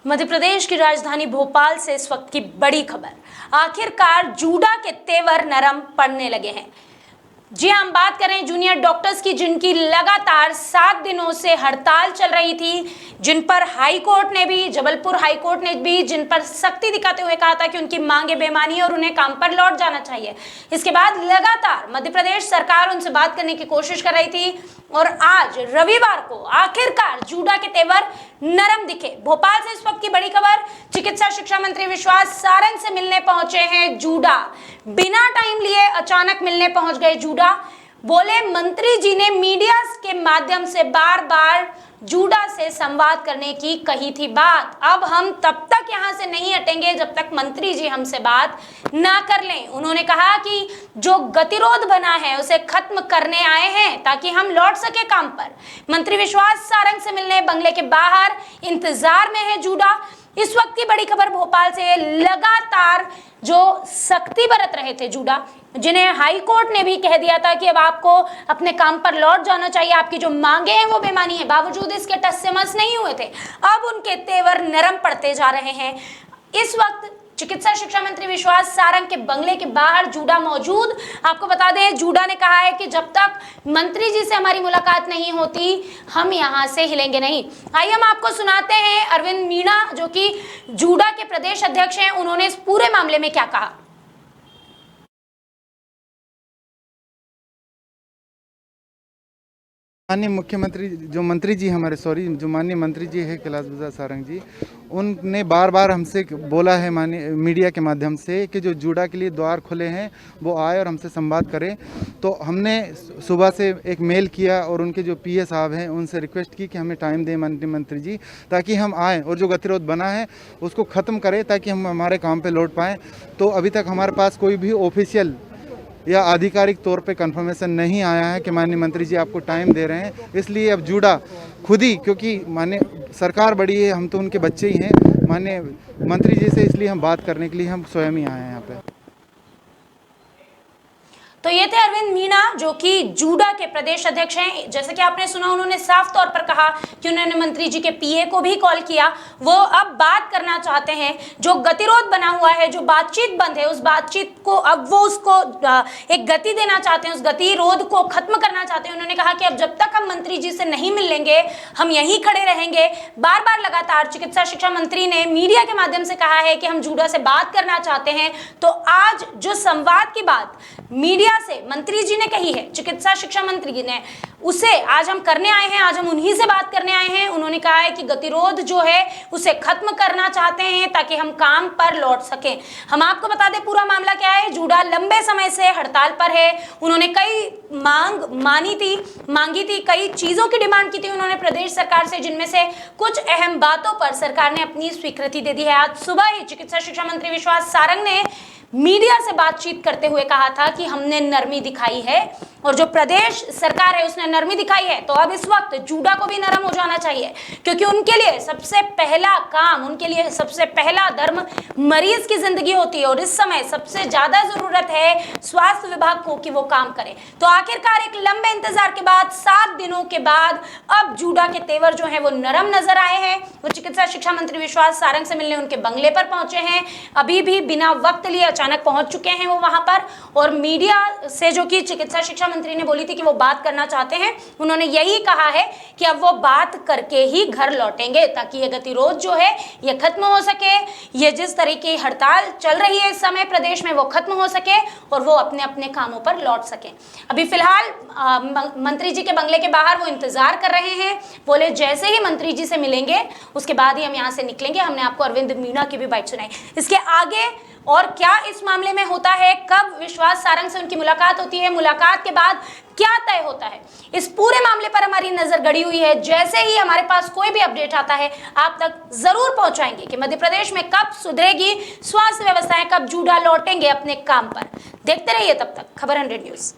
मध्य प्रदेश की राजधानी भोपाल से इस वक्त की बड़ी खबर। आखिरकार जूडा के तेवर नरम पड़ने लगे हैं। जी हम बात करें जूनियर डॉक्टर्स की, जिनकी लगातार 7 दिनों से हड़ताल चल रही थी, जिन पर हाई कोर्ट ने भी, जबलपुर हाई कोर्ट ने भी जिन पर सख्ती दिखाते हुए कहा था कि उनकी मांगे बेमानी है और उन्हें काम पर लौट जाना चाहिए। इसके बाद लगातार मध्य प्रदेश सरकार उनसे बात करने की कोशिश कर रही थी और आज रविवार को आखिरकार जूडा के तेवर नरम दिखे। भोपाल से इस वक्त की बड़ी खबर। चिकित्सा शिक्षा मंत्री विश्वास सारंग से मिलने पहुंचे हैं जूडा। बिना टाइम लिए अचानक मिलने पहुंच गए जूडा। बोले मंत्री जी ने मीडिया के माध्यम से बार बार जूडा से संवाद करने की कही थी बात। अब हम तब तक यहां से नहीं हटेंगे जब तक मंत्री जी हमसे बात ना कर लें। उन्होंने कहा कि जो गतिरोध बना है उसे खत्म करने आए हैं ताकि हम लौट सके काम पर। मंत्री विश्वास सारंग से मिलने बंगले के बाहर इंतजार में है जूडा। इस वक्त की बड़ी खबर भोपाल से। लगातार जो सख्ती बरत रहे थे जूडा, जिन्हें हाई कोर्ट ने भी कह दिया था कि अब आपको अपने काम पर लौट जाना चाहिए, आपकी जो मांगे हैं वो बेमानी है, बावजूद इसके टस से मस नहीं हुए थे। अब उनके तेवर नरम पड़ते जा रहे हैं। इस वक्त चिकित्सा शिक्षा मंत्री विश्वास सारंग के बंगले के बाहर जूडा मौजूद। आपको बता दें, जूडा ने कहा है कि जब तक मंत्री जी से हमारी मुलाकात नहीं होती हम यहां से हिलेंगे नहीं। आइए हम आपको सुनाते हैं अरविंद मीणा, जो कि जूडा के प्रदेश अध्यक्ष हैं, उन्होंने इस पूरे मामले में क्या कहा। माननीय मुख्यमंत्री जो माननीय मंत्री जी है कैलाश प्रसाद सारंग जी, उनने बार बार हमसे बोला है माननीय मीडिया के माध्यम से कि जो जूडा के लिए द्वार खुले हैं वो आए और हमसे संवाद करें। तो हमने सुबह से एक मेल किया और उनके जो पीए साहब हैं उनसे रिक्वेस्ट की कि हमें टाइम दें माननीय मंत्री जी, ताकि हम आएँ और जो गतिरोध बना है उसको ख़त्म करें ताकि हम हमारे काम पर लौट पाएँ। तो अभी तक हमारे पास कोई भी ऑफिशियल या आधिकारिक तौर पे कंफर्मेशन नहीं आया है कि माननीय मंत्री जी आपको टाइम दे रहे हैं। इसलिए अब जूडा खुद ही, क्योंकि माननीय सरकार बड़ी है, हम तो उनके बच्चे ही हैं, माननीय मंत्री जी से इसलिए हम बात करने के लिए हम स्वयं ही आए हैं यहाँ पे। तो ये थे अरविंद मीणा, जो कि जूडा के प्रदेश अध्यक्ष हैं। जैसे कि आपने सुना, उन्होंने साफ तौर पर कहा कि उन्होंने मंत्री जी के पीए को भी कॉल किया। वो अब बात करना चाहते हैं। जो गतिरोध बना हुआ है, जो बातचीत बंद है, उस बातचीत को अब वो उसको एक गति देना चाहते हैं, उस गतिरोध को खत्म करना चाहते हैं। उन्होंने कहा कि अब जब तक हम मंत्री जी से नहीं मिल लेंगे हम यहीं खड़े रहेंगे। बार बार लगातार चिकित्सा शिक्षा मंत्री ने मीडिया के माध्यम से कहा है कि हम जूडा से बात करना चाहते हैं। तो आज जो संवाद की बात मीडिया से मंत्री जी ने कही है, चिकित्सा शिक्षा मंत्री ने, उसे आज हम करने आए हैं, आज हम उन्हीं से बात करने आए हैं। उन्होंने कहा है कि गतिरोध जो है उसे खत्म करना चाहते हैं ताकि हम काम पर लौट सकें। हम आपको बता दें पूरा मामला क्या है। जूडा लंबे समय से हड़ताल पर है। उन्होंने कई मांगी थी, कई चीजों की डिमांड की थी उन्होंने प्रदेश सरकार से, जिनमें से कुछ अहम बातों पर सरकार ने अपनी स्वीकृति दे दी है। आज सुबह ही चिकित्सा शिक्षा मंत्री विश्वास सारंग ने मीडिया से बातचीत करते हुए कहा था कि हमने नरमी दिखाई है और जो प्रदेश सरकार है उसने नरमी दिखाई है। तो अब इस वक्त जूडा को भी नरम हो जाना चाहिए, क्योंकि उनके लिए सबसे पहला काम, उनके लिए सबसे पहला धर्म मरीज की जिंदगी होती है और इस समय सबसे ज्यादा जरूरत है स्वास्थ्य विभाग को कि वो काम करे। तो आखिरकार एक लंबे इंतजार के बाद 7 दिनों के बाद अब जूडा के तेवर जो है वो नरम नजर आए हैं। वो चिकित्सा शिक्षा मंत्री विश्वास सारंग से मिलने उनके बंगले पर पहुंचे हैं। अभी भी बिना वक्त लिए अचानक पहुंच चुके हैं वो वहां पर। और मीडिया से, जो कि चिकित्सा शिक्षा मंत्री ने बोली थी कि वो बात करना चाहते हैं, उन्होंने यही कहा है कि अब वो बात करके ही घर लौटेंगे ताकि ये गतिरोध जो है ये खत्म हो सके। ये जिस तरीके की हड़ताल चल रही है इस समय प्रदेश में वो खत्म हो सके और वो अपने अपने कामों पर लौट सके। अभी फिलहाल मंत्री जी के बंगले के बाहर वो इंतजार कर रहे हैं। बोले जैसे ही मंत्री जी से मिलेंगे उसके बाद ही हम यहाँ से निकलेंगे। हमने आपको अरविंद मीणा की भी बात सुनाई। इसके आगे और क्या इस मामले में होता है, कब विश्वास सारंग से उनकी मुलाकात होती है, मुलाकात के बाद क्या तय होता है, इस पूरे मामले पर हमारी नजर गड़ी हुई है। जैसे ही हमारे पास कोई भी अपडेट आता है आप तक जरूर पहुंचाएंगे कि मध्य प्रदेश में कब सुधरेगी स्वास्थ्य व्यवस्थाएं, कब जूडा लौटेंगे अपने काम पर। देखते रहिए तब तक खबर 100 न्यूज।